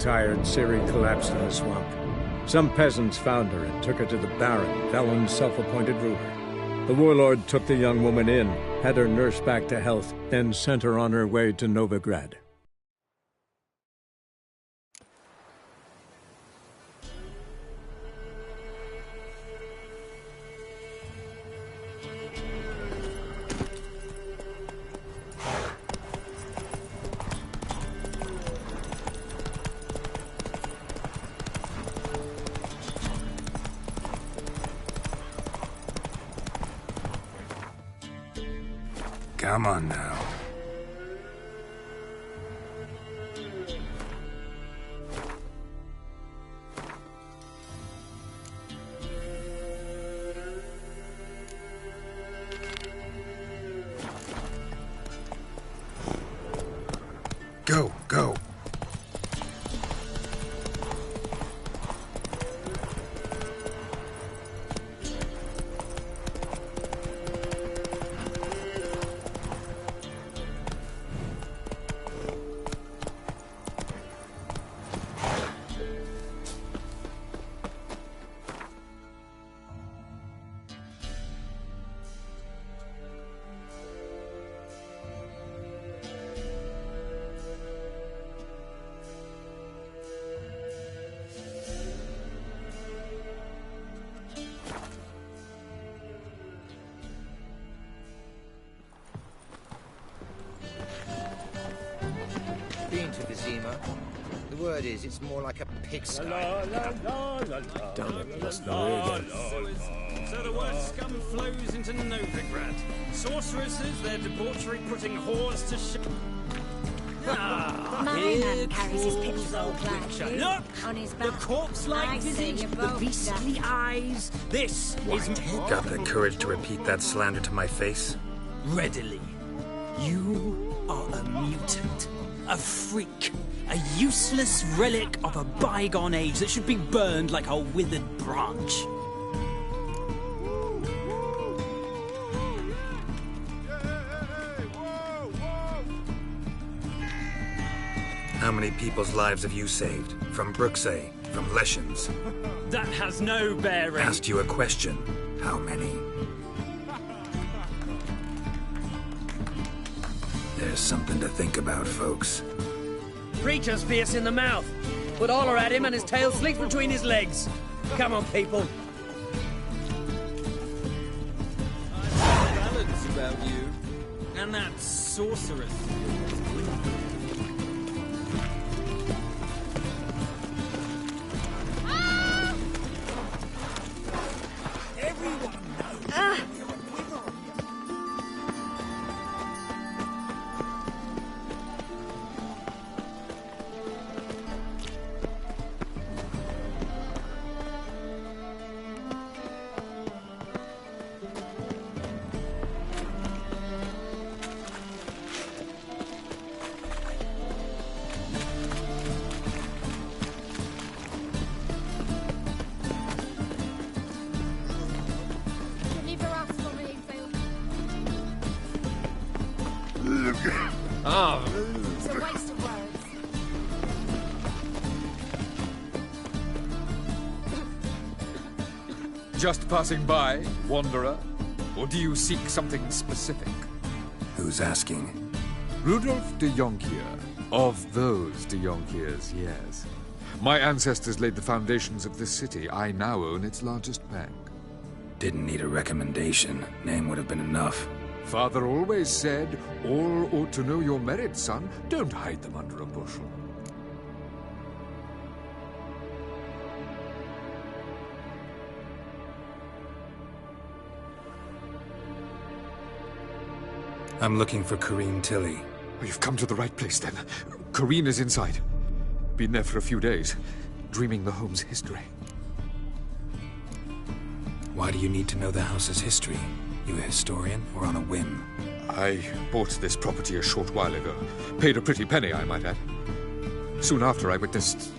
tired, Ciri collapsed in a swamp. Some peasants found her and took her to the Baron, Valen's self-appointed ruler. The warlord took the young woman in, had her nursed back to health, then sent her on her way to Novigrad. Come on now. Go, go. Been to Vizima. The word is, it's more like a pigsty. Damn it, that's the way again. So the word scum flows into Novigrad. Sorceresses, their debauchery putting whores to shame. My man carries his pitchfork like you Look! on his The back. corpse-like I say visage, you're the both beastly eyes. This is Got the courage to repeat that slander to my face? readily. You are a mutant, a freak, a useless relic of a bygone age that should be burned like a withered branch. How many people's lives have you saved? From Bruxay, from Leshens? That has no bearing. Asked you a question. How many? There's something to think about, folks. Creature's fierce in the mouth. Put Oller at him and his tail sleeps between his legs. Come on, people. Ballads about you. And that sorceress. It's a waste of words. Just passing by, wanderer? Or do you seek something specific? Who's asking? Rudolf de Jonkier. Of those de Jonkiers, yes. My ancestors laid the foundations of this city. I now own its largest bank. Didn't need a recommendation. Name would have been enough. Father always said, all ought to know your merits, son. Don't hide them under a bushel. I'm looking for Corrine Tilly. You've come to the right place, then. Corrine is inside. Been there for a few days, dreaming the home's history. Why do you need to know the house's history? You a historian, or on a whim? I bought this property a short while ago. Paid a pretty penny, I might add. Soon after, I witnessed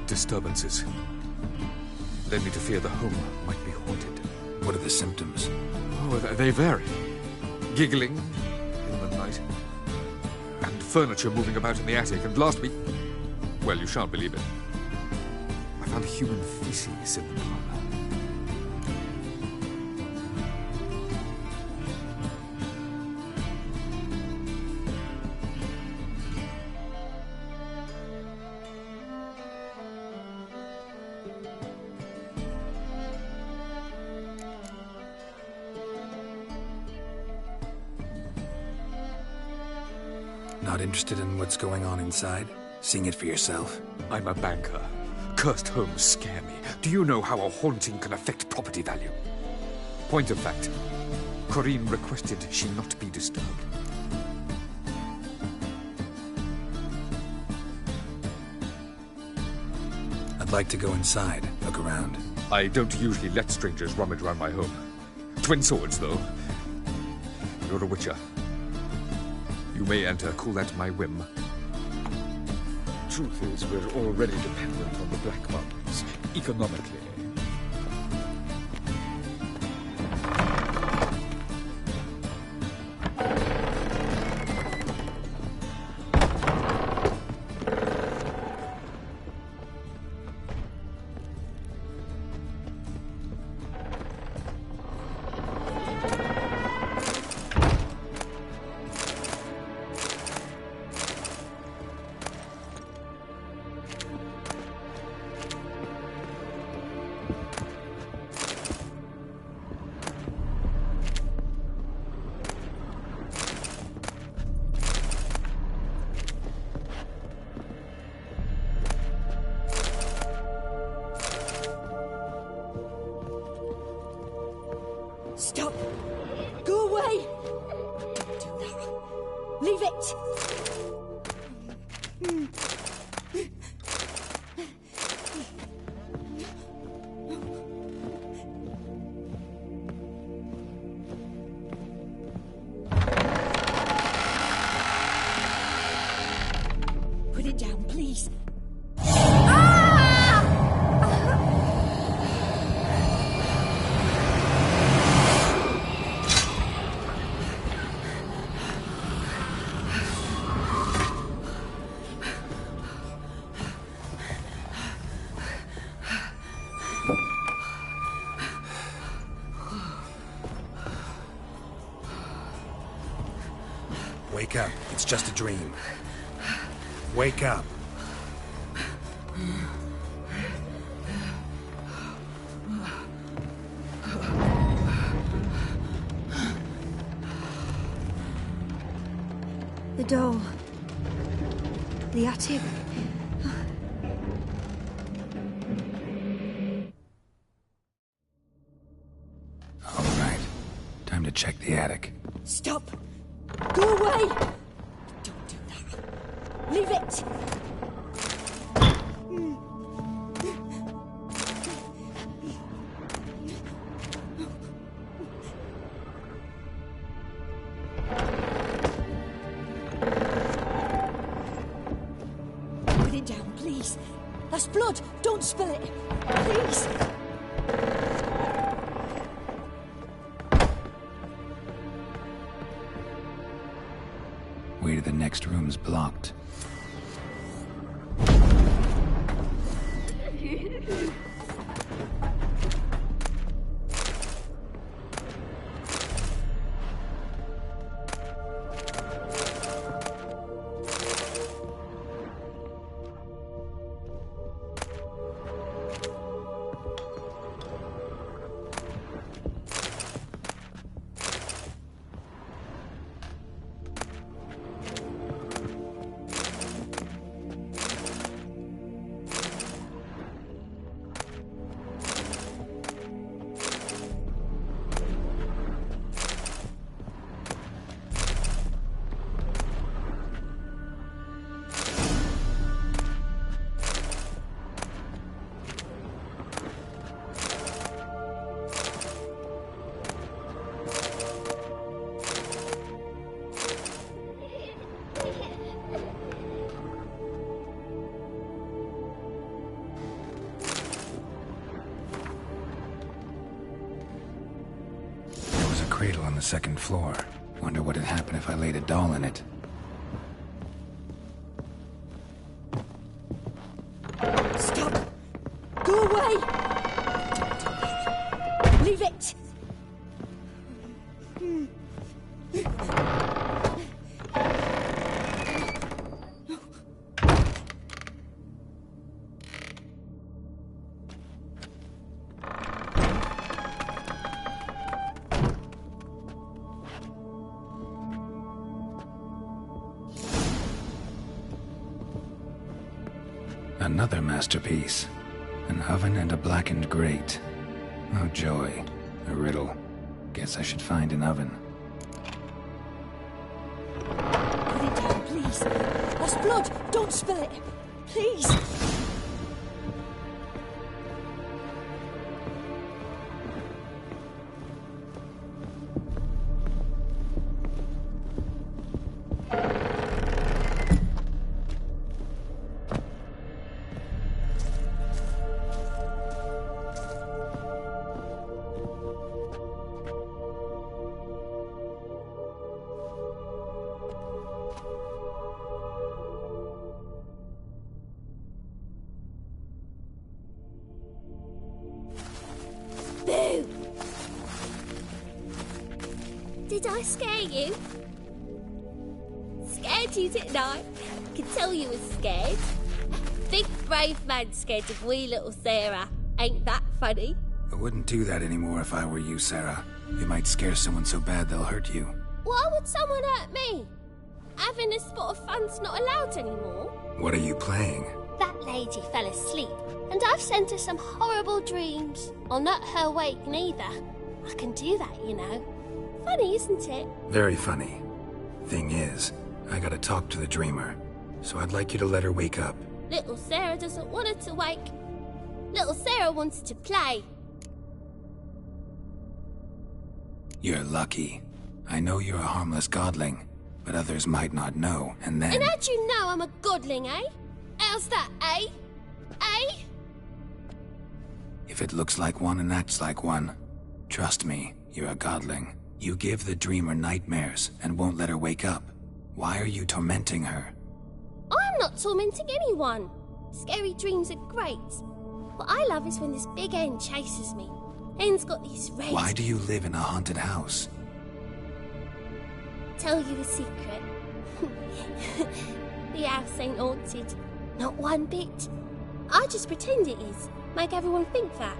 disturbances. Led me to fear the home might be haunted. What are the symptoms? Oh, they vary. Giggling in the night, and furniture moving about in the attic, and last week, Well, you shan't believe it. I found human feces in the parlor. Not interested in what's going on inside? Seeing it for yourself? I'm a banker. Cursed homes scare me. Do you know how a haunting can affect property value? Point of fact, Corinne requested she not be disturbed. I'd like to go inside, look around. I don't usually let strangers rummage around my home. Twin swords, though. You're a witcher. You may enter, call that my whim. Truth is, we're already dependent on the black markets, economically. Stop! Go away! Don't do that. Leave it! Put it down, please. Wake up. It's just a dream. Wake up. The door. The attic. All right. Time to check the attic. Stop! Go away! Don't do that. Leave it! Put it down, please. That's blood. Don't spill it. Please. Way to the next room's blocked. Cradle on the second floor. Wonder what'd happen if I laid a doll in it. it! Another masterpiece. An oven and a blackened grate. Oh joy. A riddle. Guess I should find an oven. Put it down, please. That's blood. Don't spill it. Please. Did I scare you? Scared you, didn't I? I could tell you was scared. Big brave man scared of wee little Sarah. Ain't that funny? I wouldn't do that anymore if I were you, Sarah. You might scare someone so bad they'll hurt you. Why would someone hurt me? Having a spot of fun's not allowed anymore. What are you playing? That lady fell asleep, and I've sent her some horrible dreams. I'll not her wake neither. I can do that, you know. Funny, isn't it? Very funny. Thing is, I gotta talk to the dreamer, so I'd like you to let her wake up. Little Sarah doesn't want her to wake. Little Sarah wanted to play. You're lucky. I know you're a harmless godling, but others might not know, and then... And how'd you know I'm a godling, eh? How's that, eh? Eh? If it looks like one and acts like one, trust me, you're a godling. You give the dreamer nightmares and won't let her wake up. Why are you tormenting her? I'm not tormenting anyone. Scary dreams are great. What I love is when this big hen chases me. Hen's got these red... Why do you live in a haunted house? Tell you a secret. The house ain't haunted. Not one bit. I just pretend it is. Make everyone think that.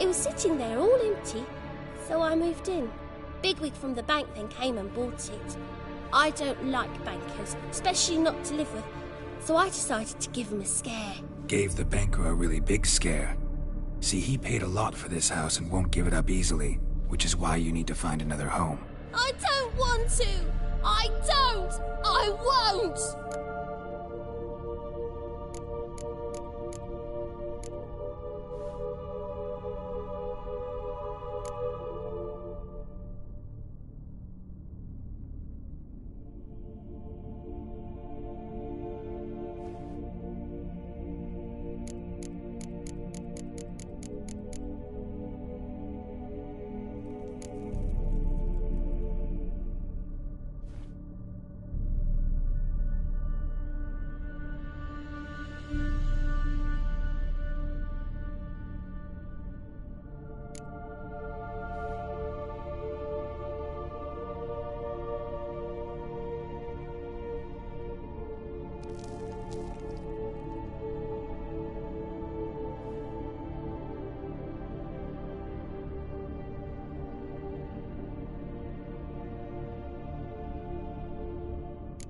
It was sitting there all empty, so I moved in. Bigwig from the bank then came and bought it. I don't like bankers, especially not to live with, so I decided to give him a scare. Gave the banker a really big scare. See, he paid a lot for this house and won't give it up easily, which is why you need to find another home. I don't want to! I don't! I won't!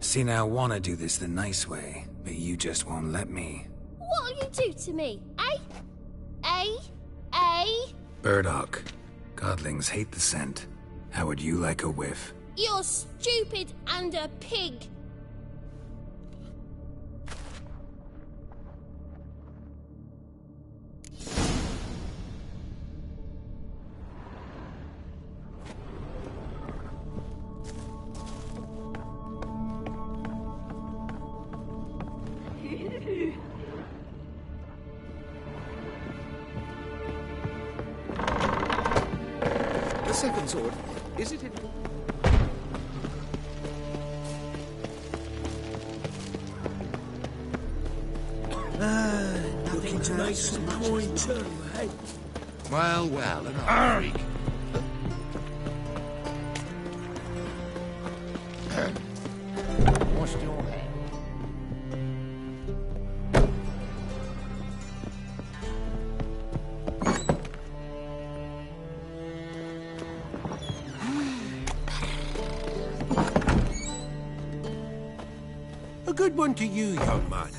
See, now I want to do this the nice way, but you just won't let me. What'll you do to me, eh? Eh? Eh? Burdock. Godlings hate the scent. How would you like a whiff? You're stupid and a pig. The second sword, is it in... Looking to make some coin too, eh? Well, well, an old freak. good one to you, young man.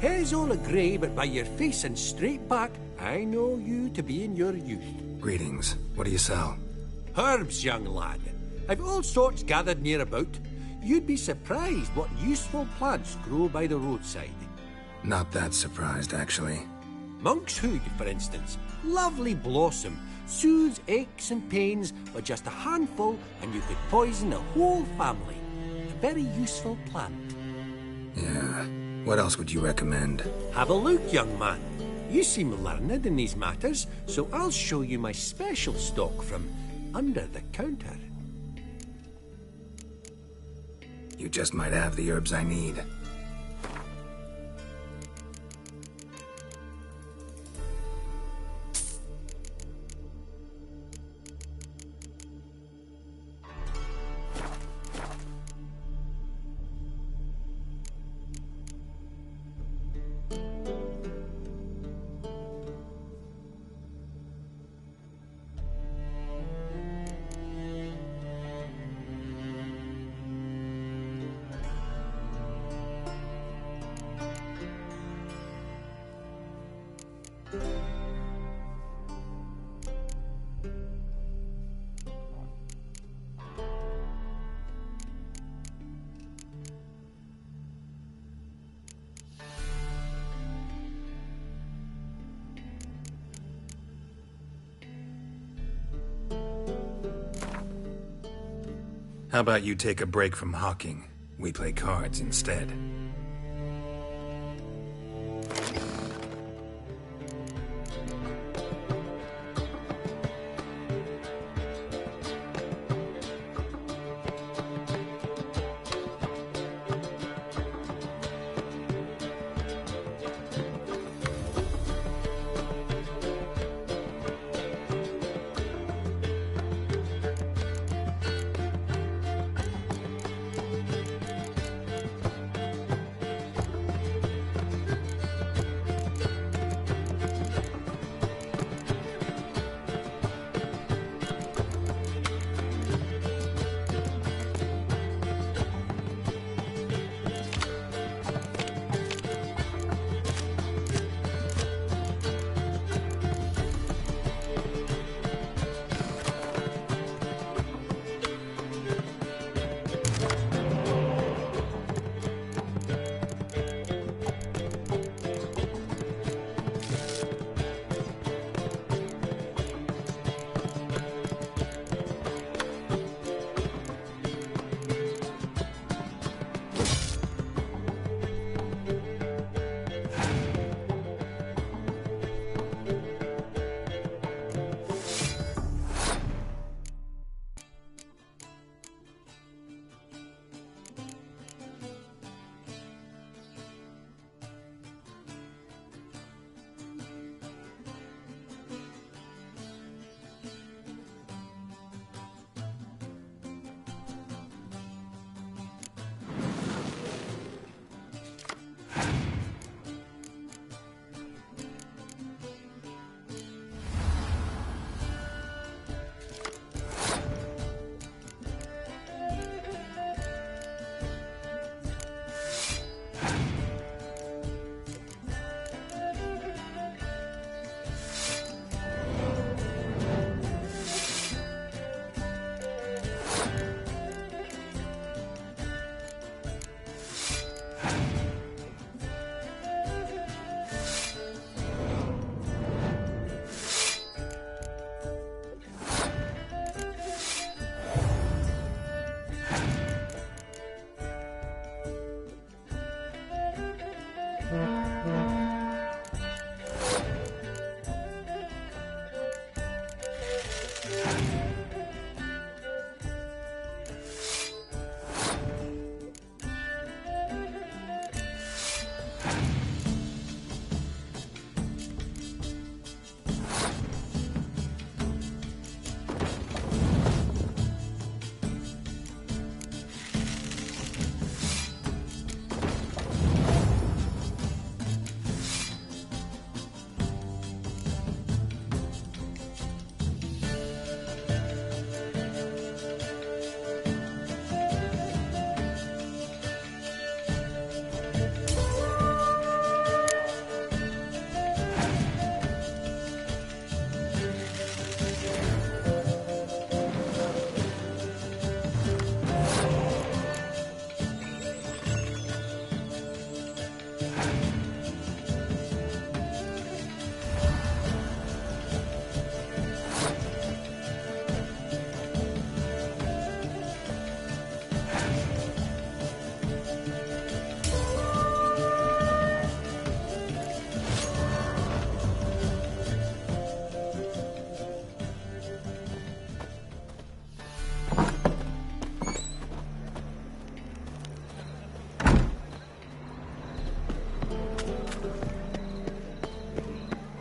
Hair's all a grey, but by your face and straight back, I know you to be in your youth. Greetings. What do you sell? Herbs, young lad. I've all sorts gathered near about. You'd be surprised what useful plants grow by the roadside. Not that surprised, actually. Monk's hood, for instance. Lovely blossom. Soothes aches and pains with just a handful, and you could poison the whole family. A very useful plant. Yeah. What else would you recommend? Have a look, young man. You seem learned in these matters, so I'll show you my special stock from under the counter. You just might have the herbs I need. How about you take a break from hawking? We play cards instead.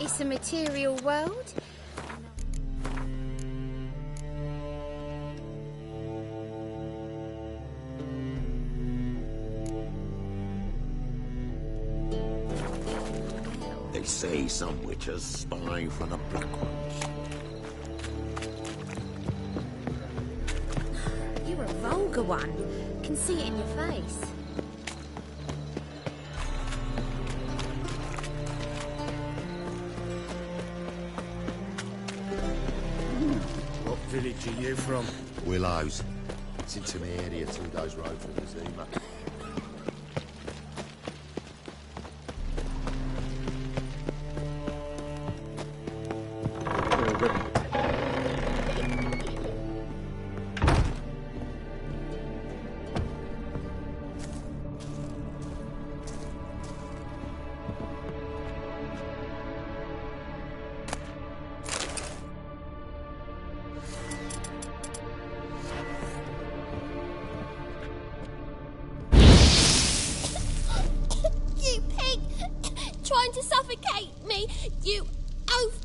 It's a material world. They say some witches spy from the Black Ones. You're a vulgar one. Can see it in your face. What village are you from? Willows. It's into my area, 2 days' road from the Zima. You pig! Trying to suffocate me! You oaf!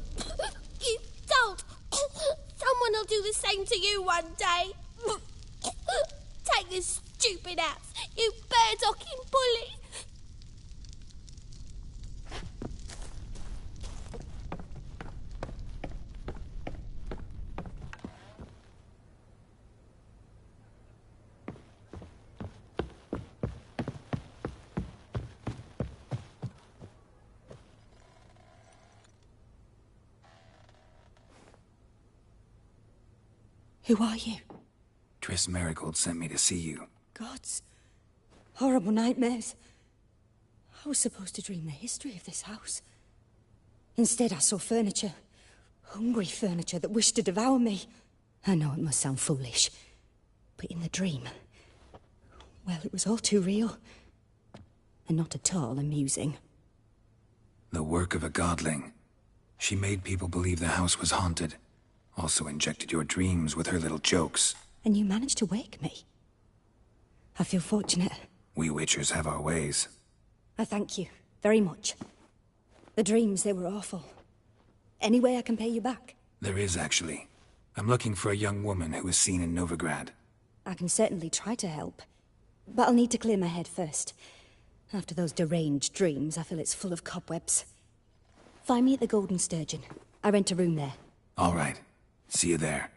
You don't! Someone will do the same to you one day! Take this stupid axe, you bird-docking bully! Who are you? Triss Marigold sent me to see you. Gods. Horrible nightmares. I was supposed to dream the history of this house. Instead, I saw furniture. Hungry furniture that wished to devour me. I know it must sound foolish, but in the dream, well, it was all too real. And not at all amusing. The work of a godling. She made people believe the house was haunted. Also injected your dreams with her little jokes. And you managed to wake me. I feel fortunate. We witchers have our ways. I thank you very much. The dreams, they were awful. Any way I can pay you back? There is, actually. I'm looking for a young woman who was seen in Novigrad. I can certainly try to help. But I'll need to clear my head first. After those deranged dreams, I feel it's full of cobwebs. Find me at the Golden Sturgeon. I rent a room there. All right. See you there.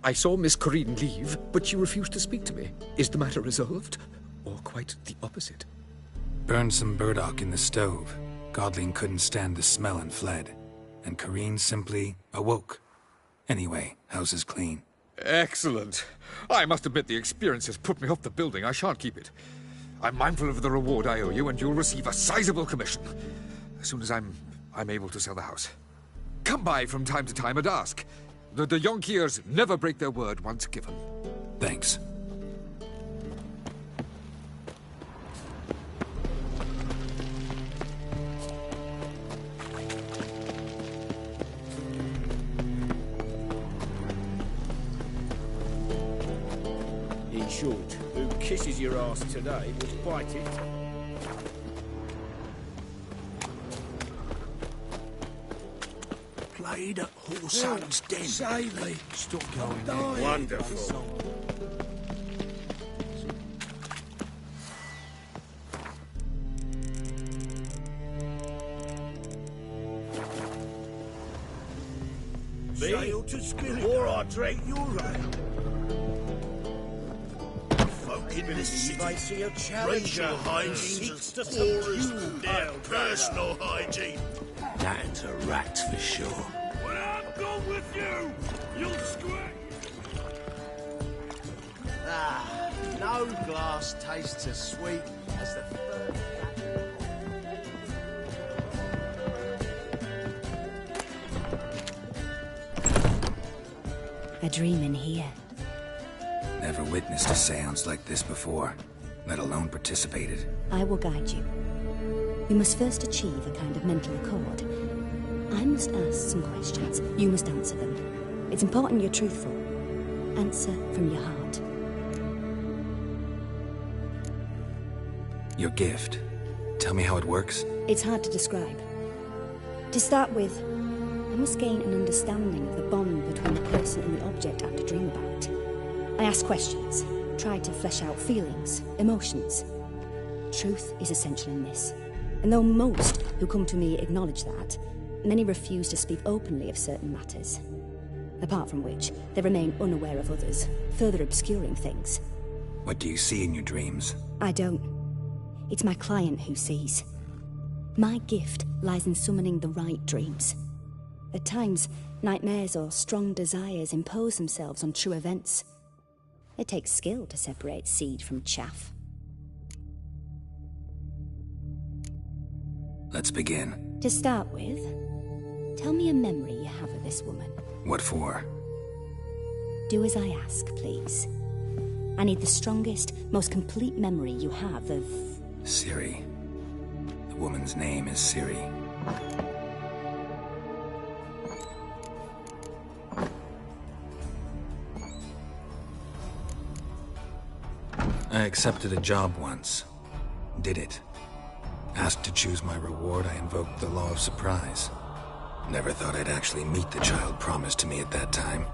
I saw Miss Corinne leave, but she refused to speak to me. Is the matter resolved? Or quite the opposite? Burned some burdock in the stove. Godling couldn't stand the smell and fled. And Corinne simply awoke. Anyway, house is clean. Excellent. I must admit the experience has put me off the building. I shan't keep it. I'm mindful of the reward I owe you, and you'll receive a sizable commission. As soon as I'm able to sell the house. Come by from time to time and ask. The Yonkiers never break their word once given. Thanks. In short, who kisses your ass today must bite it. Played at Horsehand's Den. Sailing. Stop going there. Wonderful. Sail to spill or I drink your ale. Folk in this city, ranger hygiene seeks to subdue their personal hygiene. That's a rat for sure. When I'm gone with you, you'll scream. Ah, no glass tastes as sweet as the third. A dream in here. Never witnessed a seance like this before, let alone participated. I will guide you. We must first achieve a kind of mental accord. I must ask some questions. You must answer them. It's important you're truthful. Answer from your heart. Your gift. Tell me how it works. It's hard to describe. To start with, I must gain an understanding of the bond between the person and the object I'm to dream about. I ask questions, try to flesh out feelings, emotions. Truth is essential in this. And though most who come to me acknowledge that, many refuse to speak openly of certain matters. Apart from which, they remain unaware of others, further obscuring things. What do you see in your dreams? I don't. It's my client who sees. My gift lies in summoning the right dreams. At times, nightmares or strong desires impose themselves on true events. It takes skill to separate seed from chaff. Let's begin. To start with, tell me a memory you have of this woman. What for? Do as I ask, please. I need the strongest, most complete memory you have of... Ciri. The woman's name is Ciri. I accepted a job once. Did it. Asked to choose my reward, I invoked the law of surprise. Never thought I'd actually meet the child promised to me at that time.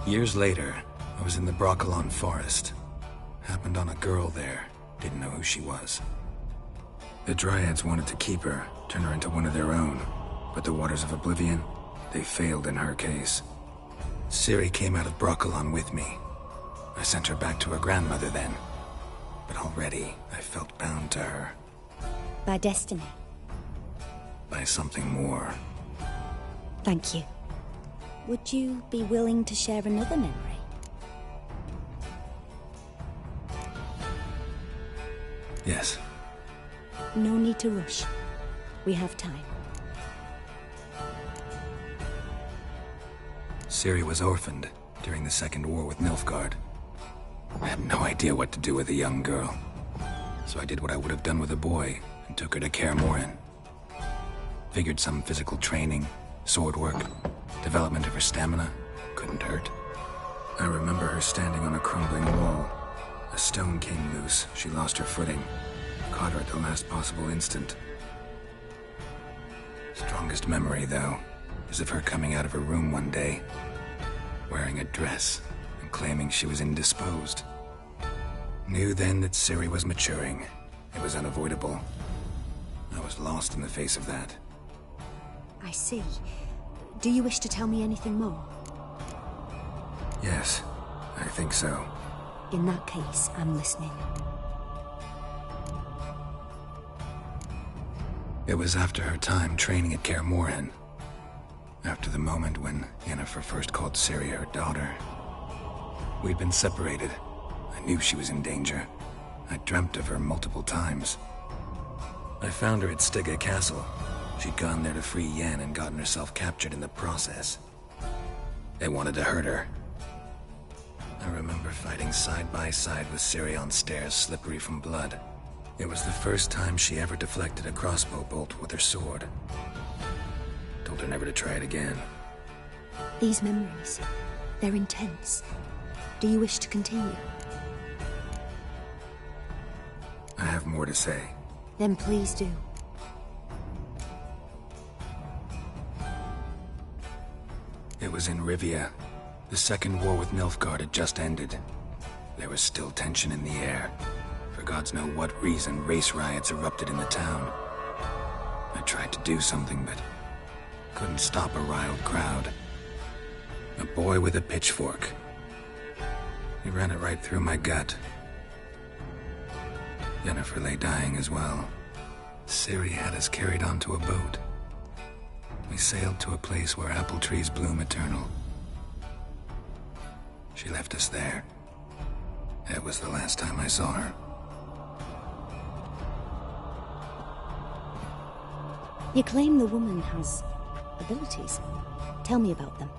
Years later, I was in the Broccolon forest. Happened on a girl there. Didn't know who she was. The Dryads wanted to keep her, turn her into one of their own. But the Waters of Oblivion, they failed in her case. Ciri came out of Broccolon with me. I sent her back to her grandmother then. But already, I felt bound to her. By destiny. By something more. Thank you. Would you be willing to share another memory? Yes. No need to rush. We have time. Ciri was orphaned during the Second War with Nilfgaard. I had no idea what to do with a young girl. So I did what I would have done with a boy and took her to Kaer Morhen. Figured some physical training, sword work, development of her stamina couldn't hurt. I remember her standing on a crumbling wall. A stone came loose. She lost her footing. Caught her at the last possible instant. Strongest memory, though, is of her coming out of her room one day, wearing a dress and claiming she was indisposed. Knew then that Ciri was maturing. It was unavoidable. I was lost in the face of that. I see. Do you wish to tell me anything more? Yes, I think so. In that case, I'm listening. It was after her time training at Kaer Morhen. After the moment when Yennefer first called Ciri her daughter. We'd been separated. I knew she was in danger. I dreamt of her multiple times. I found her at Stygga Castle. She'd gone there to free Yen and gotten herself captured in the process. They wanted to hurt her. I remember fighting side by side with Ciri on stairs slippery from blood. It was the first time she ever deflected a crossbow bolt with her sword. Told her never to try it again. These memories, they're intense. Do you wish to continue? I have more to say. Then please do. It was in Rivia. The Second War with Nilfgaard had just ended. There was still tension in the air. For gods know what reason, race riots erupted in the town. I tried to do something, but couldn't stop a riled crowd. A boy with a pitchfork. He ran it right through my gut. Yennefer lay dying as well. Ciri had us carried onto a boat. We sailed to a place where apple trees bloom eternal. She left us there. That was the last time I saw her. You claim the woman has abilities. Tell me about them.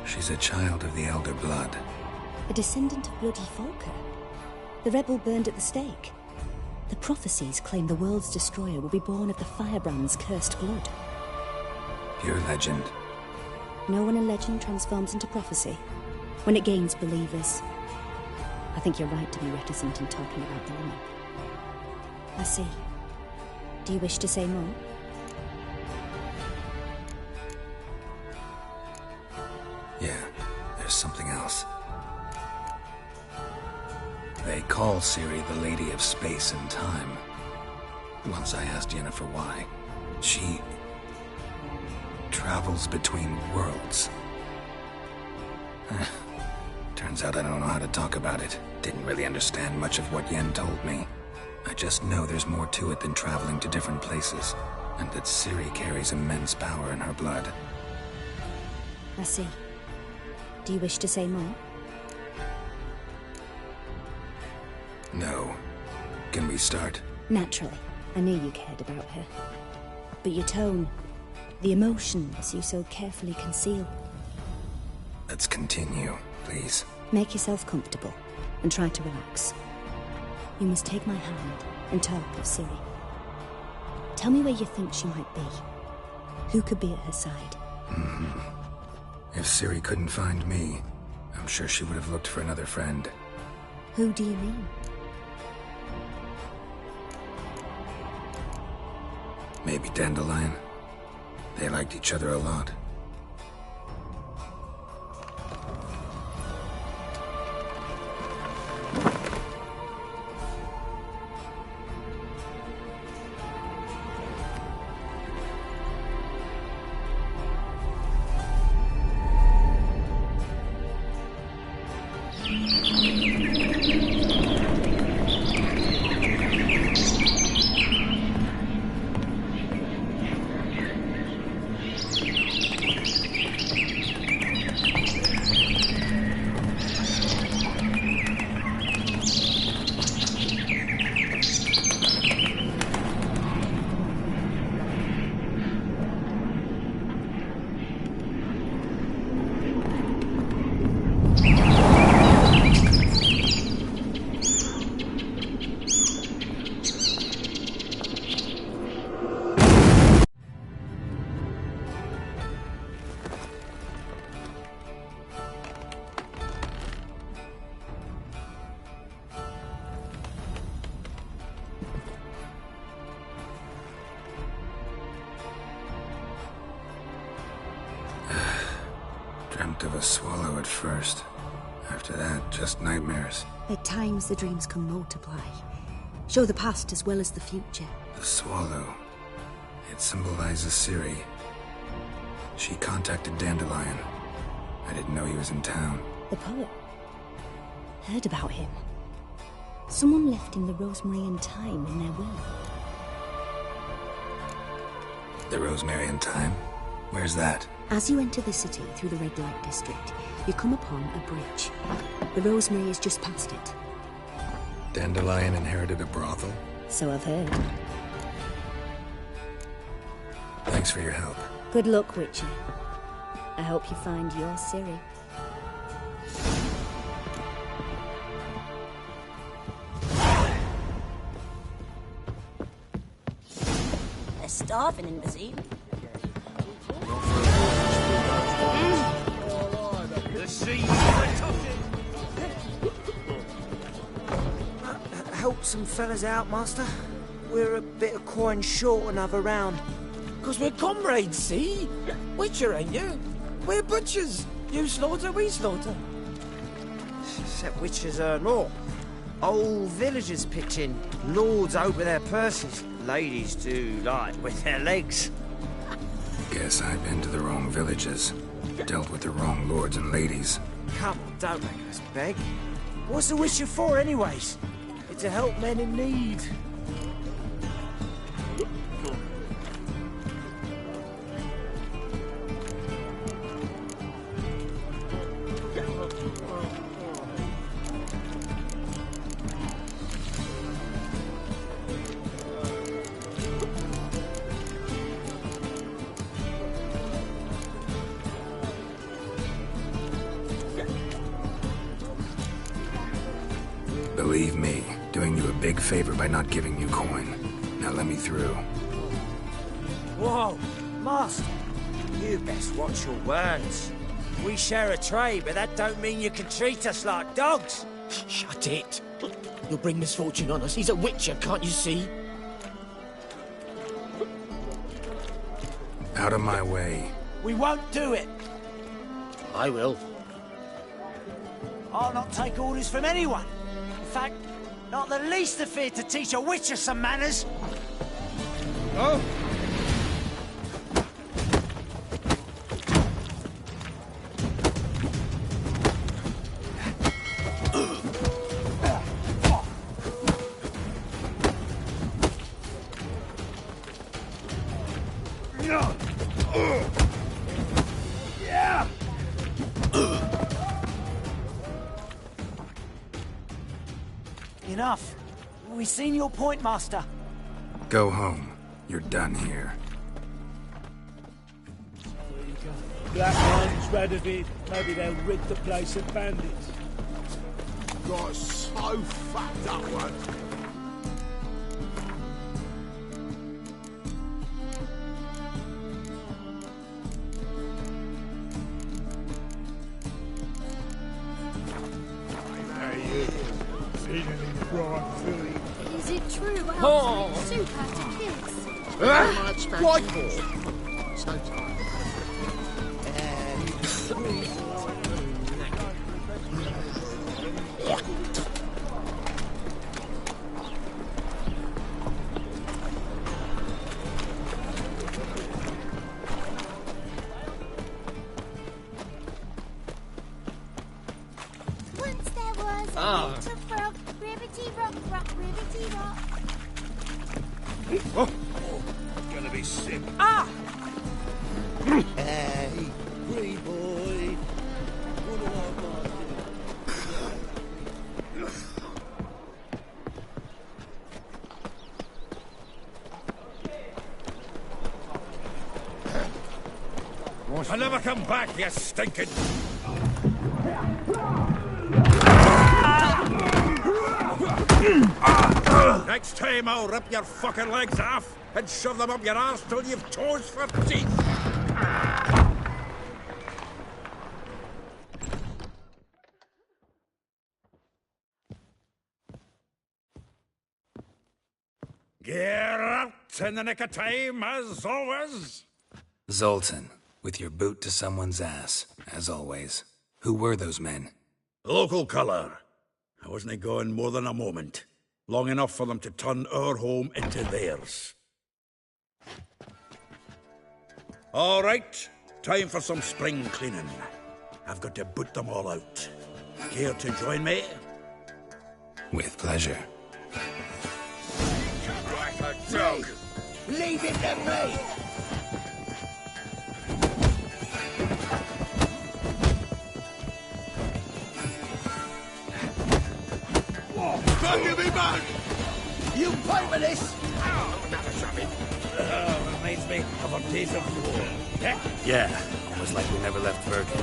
She's a child of the Elder Blood. A descendant of bloody Falker. The rebel burned at the stake. The prophecies claim the world's destroyer will be born of the Firebrand's cursed blood. Pure legend. Know when a legend transforms into prophecy? When it gains believers. I think you're right to be reticent in talking about the woman. I see. Do you wish to say more? Yeah, there's something else. They call Ciri the Lady of Space and Time. Once I asked Yennefer why. She travels between worlds. Turns out I don't know how to talk about it. Didn't really understand much of what Yen told me. I just know there's more to it than traveling to different places, and that Ciri carries immense power in her blood. I see. Do you wish to say more? No. Can we start? Naturally. I knew you cared about her. But your tone, the emotions you so carefully conceal. Let's continue, please. Make yourself comfortable and try to relax. You must take my hand and talk of Ciri. Tell me where you think she might be. Who could be at her side? If Ciri couldn't find me, I'm sure she would have looked for another friend. Who do you mean? Maybe Dandelion. They liked each other a lot. Dreamt of a swallow at first. After that, just nightmares. At times, the dreams can multiply. Show the past as well as the future. The swallow. It symbolizes Ciri. She contacted Dandelion. I didn't know he was in town. The poet. Heard about him. Someone left him the rosemary and thyme in their will. The rosemary and thyme? Where's that? As you enter the city through the red light district, you come upon a bridge. The rosemary is just past it. Dandelion inherited a brothel? So I've heard. Thanks for your help. Good luck, Witcher. I hope you find your Ciri. They're starving in Basim. Help some fellas out, master. We're a bit of coin short another round. 'Cause we're comrades, see? Witcher, ain't you? We're butchers. You slaughter, we slaughter. Except witchers earn more. Old villagers pitch in. Lords open their purses. Ladies do like with their legs. Guess I've been to the wrong villages. Dealt with the wrong lords and ladies. Come on, don't make us beg. What's the witcher for, anyways? It's to help men in need. Believe me, doing you a big favor by not giving you coin. Now let me through. Whoa, Master. You best watch your words. We share a trade, but that don't mean you can treat us like dogs. Shut it. You'll bring misfortune on us. He's a witcher, can't you see? Out of my way. We won't do it. I will. I'll not take orders from anyone. In fact, not the least afraid to teach a witcher some manners. Oh! Enough. We've seen your point, Master. Go home. You're done here. Black ones, Radovid. Maybe they'll rid the place of bandits. Got so fucked up one. Is it true what else makes soup out of kids? How much Why for? So tired. Once there was a little frog, ribbity rock, rock, ribbity rock. Oh, gonna be sick. Ah! Hey, free boy. What do I got? I'll never come back, you stinking... Next time I'll rip your fucking legs off and shove them up your arse till you've toes for teeth. Get out in the nick of time, as always. Zoltan, with your boot to someone's ass, as always. Who were those men? Local colour. I wasn't going more than a moment. Long enough for them to turn our home into theirs. All right, time for some spring cleaning. I've got to boot them all out. Care to join me? With pleasure. Like a dog. Leave it to me! Don't give me back! You pay for this! Reminds me of our days of war. Yeah, almost like we never left Virgin.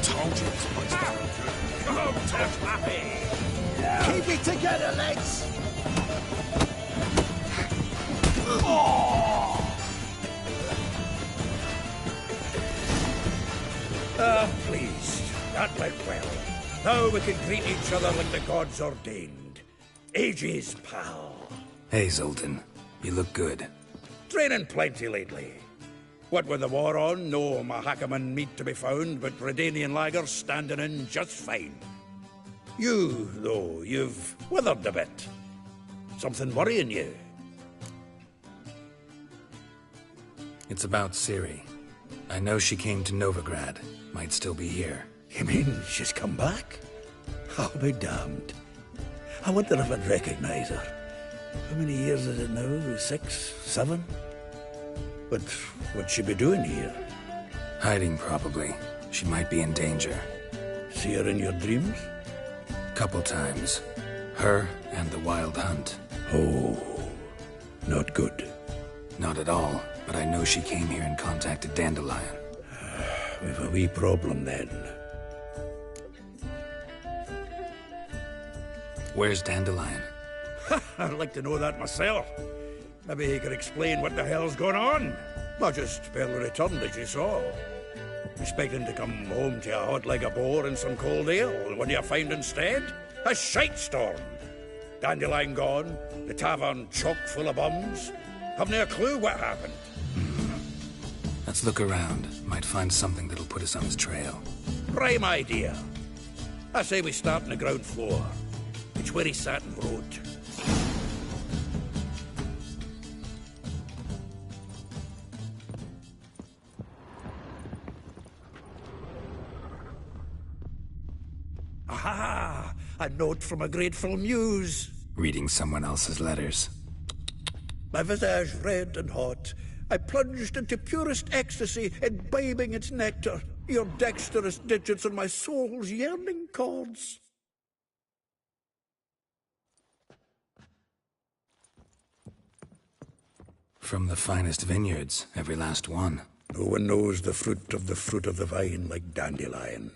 Told you this place was good. Come to happy! Keep it together, lads! Pleased. That went well. Now we can greet each other like the gods ordained. Ages, pal. Hey, Zoltan. You look good. Training plenty lately. What with the war on, no Mahakaman meat to be found, but Redanian lagers standing in just fine. You, though, you've withered a bit. Something worrying you? It's about Ciri. I know she came to Novigrad. Might still be here. You mean she's come back? I'll be damned. I wonder if I'd recognize her. How many years is it now? 6, 7? But what'd she be doing here? Hiding, probably. She might be in danger. See her in your dreams? Couple times. Her and the Wild Hunt. Oh, not good. Not at all, but I know she came here and contacted Dandelion. We've a wee problem then. Where's Dandelion? I'd like to know that myself. Maybe he could explain what the hell's going on. Not just barely returned, as you saw. Expecting to come home to a hot leg of boar and some cold ale, and what do you find instead? A shite storm. Dandelion gone, the tavern chock full of bums. Haven't a clue what happened. Let's look around. Might find something that'll put us on his trail. Prime idea. I say we start on the ground floor. It's where he sat and wrote. Aha! A note from a grateful muse. Reading someone else's letters. My visage red and hot, I plunged into purest ecstasy, imbibing its nectar, your dexterous digits on my soul's yearning chords. From the finest vineyards, every last one. No one knows the fruit of the vine like Dandelion.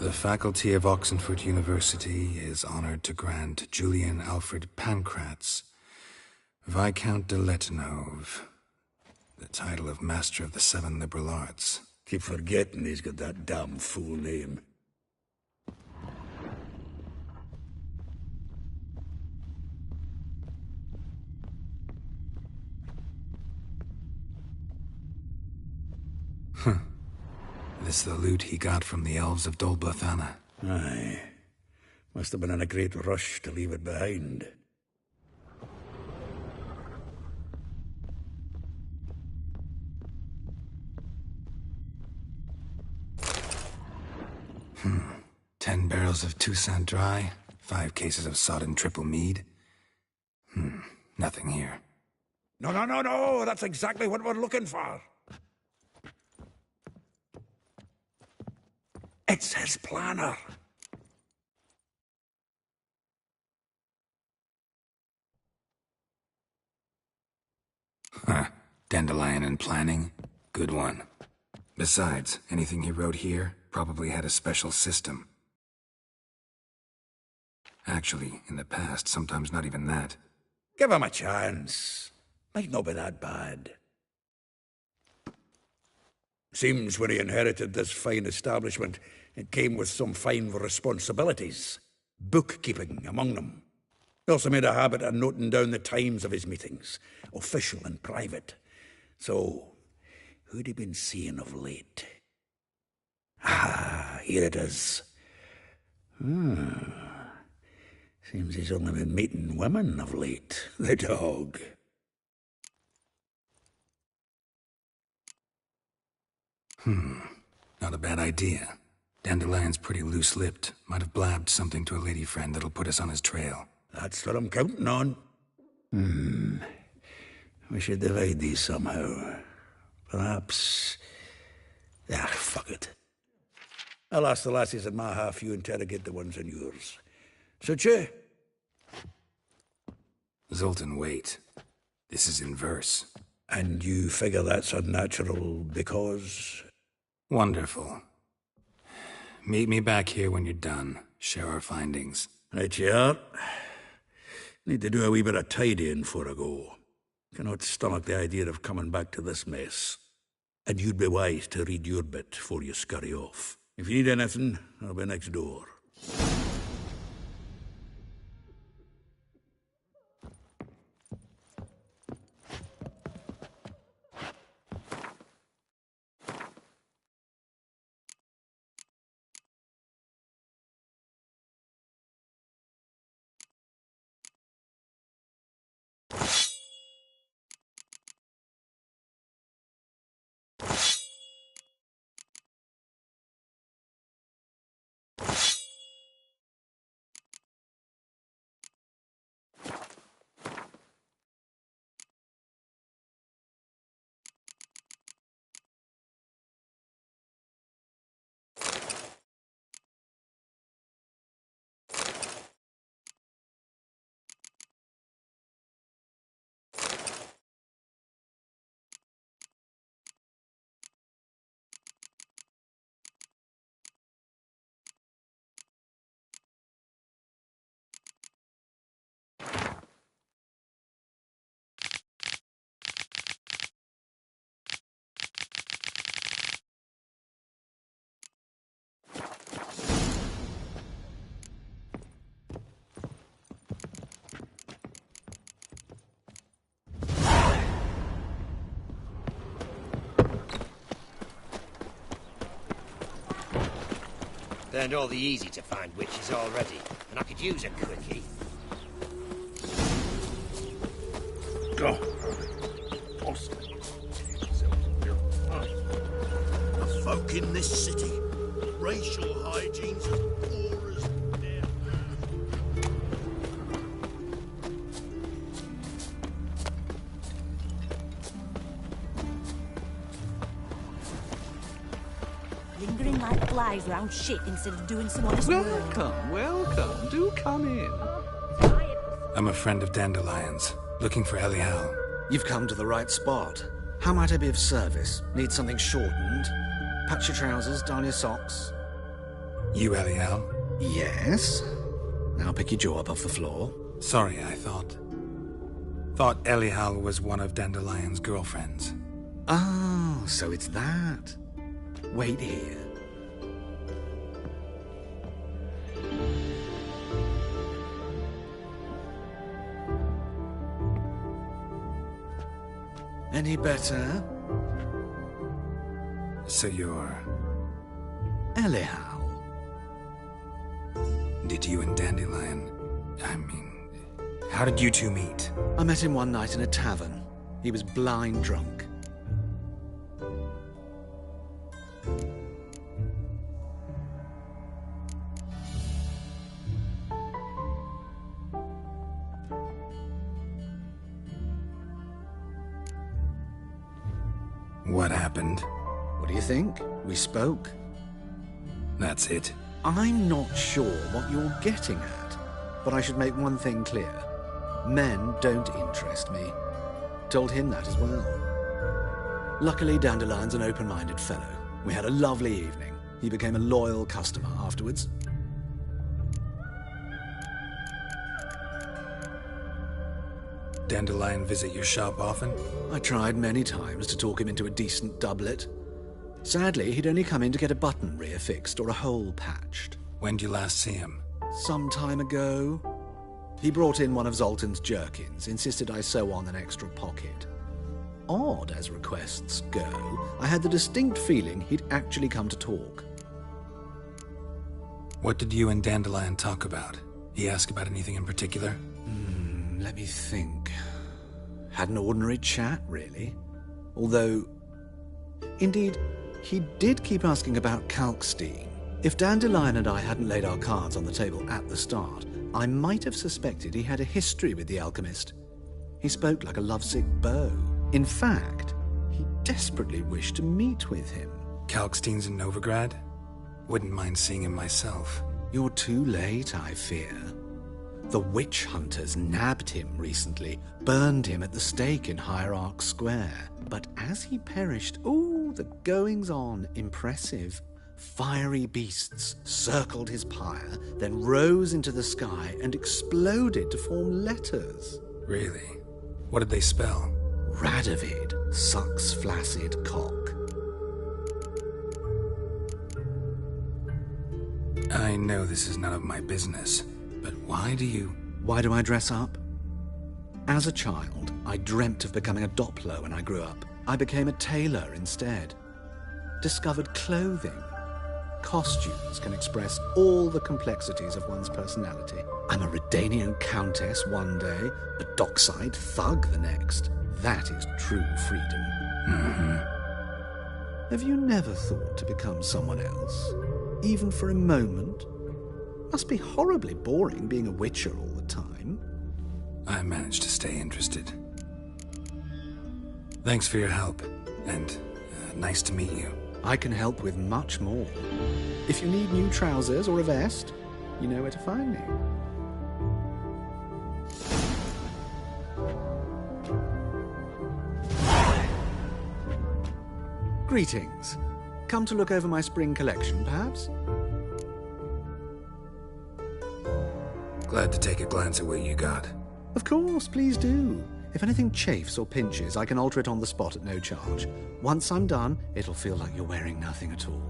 The faculty of Oxenford University is honored to grant Julian Alfred Pancratz, Viscount de Letenhove, the title of Master of the Seven Liberal Arts. Keep forgetting he's got that damn fool name. This the loot he got from the elves of Dol Blathanna. Aye. Must have been in a great rush to leave it behind. Hmm. 10 barrels of Toussaint Dry, 5 cases of sodden triple mead. Nothing here. No, that's exactly what we're looking for. It's his planner. Huh. Dandelion and planning? Good one. Besides, anything he wrote here probably had a special system. Actually, in the past, sometimes not even that. Give him a chance. Might not be that bad. Seems when he inherited this fine establishment, it came with some fine responsibilities. Bookkeeping among them. He also made a habit of noting down the times of his meetings, official and private. So, who'd he been seeing of late? Ah, here it is. Seems he's only been meeting women of late, the dog. Not a bad idea. Dandelion's pretty loose-lipped. Might have blabbed something to a lady friend that'll put us on his trail. That's what I'm counting on. We should divide these somehow. Perhaps... fuck it. I'll ask the lassies in my half, you interrogate the ones in yours. Suit you? Zoltan, wait. This is in verse. And you figure that's unnatural because... Wonderful. Meet me back here when you're done. Share our findings. Right you are. Need to do a wee bit of tidying before I go. Cannot stomach the idea of coming back to this mess. And you'd be wise to read your bit before you scurry off. If you need anything, I'll be next door. Learned all the easy-to-find witches already, and I could use a quickie. Go. The folk in this city, racial hygiene's as poor as death. Lingering like flies round shit instead of doing some honest work. Welcome. Do come in. I'm a friend of Dandelion's, looking for Elial. You've come to the right spot. How might I be of service? Need something shortened? Patch your trousers, darn your socks. You Elial? Yes. Now pick your jaw up off the floor. Sorry, I thought Elial was one of Dandelion's girlfriends. Oh, so it's that. Wait here. Any better? So you're... Elial. Did you and Dandelion... how did you two meet? I met him one night in a tavern. He was blind drunk. What happened? What do you think? We spoke. That's it. I'm not sure what you're getting at, but I should make one thing clear. Men don't interest me. Told him that as well. Luckily, Dandelion's an open-minded fellow. We had a lovely evening. He became a loyal customer afterwards. Dandelion visit your shop often? I tried many times to talk him into a decent doublet. Sadly, he'd only come in to get a button reaffixed or a hole patched. When'd you last see him? Some time ago. He brought in one of Zoltan's jerkins, insisted I sew on an extra pocket. Odd as requests go, I had the distinct feeling he'd actually come to talk. What did you and Dandelion talk about? He ask about anything in particular? Let me think. Had an ordinary chat, really. Although, indeed, he did keep asking about Kalkstein. If Dandelion and I hadn't laid our cards on the table at the start, I might have suspected he had a history with the alchemist. He spoke like a lovesick beau. In fact, he desperately wished to meet with him. Kalkstein's in Novigrad? Wouldn't mind seeing him myself. You're too late, I fear. The witch hunters nabbed him recently, burned him at the stake in Hierarch Square. But as he perished, the goings-on, impressive. Fiery beasts circled his pyre, then rose into the sky and exploded to form letters. Really? What did they spell? Radovid sucks flaccid cock. I know this is none of my business, but why do I dress up? As a child, I dreamt of becoming a Doppler when I grew up. I became a tailor instead. Discovered clothing. Costumes can express all the complexities of one's personality. I'm a Redanian countess one day, a dockside thug the next. That is true freedom. Mm-hmm. Have you never thought to become someone else? Even for a moment? Must be horribly boring being a witcher all the time. I managed to stay interested. Thanks for your help, and nice to meet you. I can help with much more. If you need new trousers or a vest, you know where to find me. Greetings. Come to look over my spring collection, perhaps? Glad to take a glance at what you got. Of course, please do. If anything chafes or pinches, I can alter it on the spot at no charge. Once I'm done, it'll feel like you're wearing nothing at all.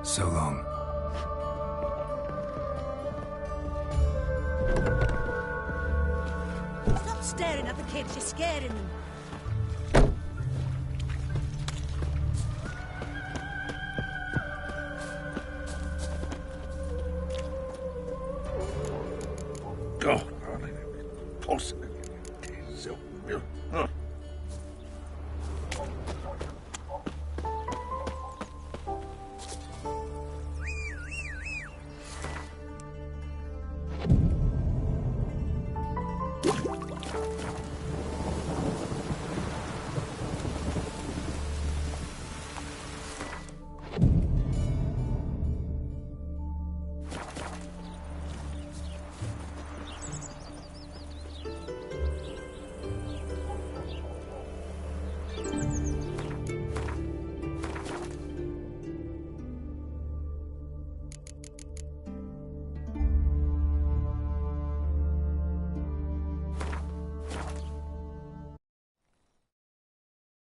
So long. Stop staring at the kids, you're scaring them.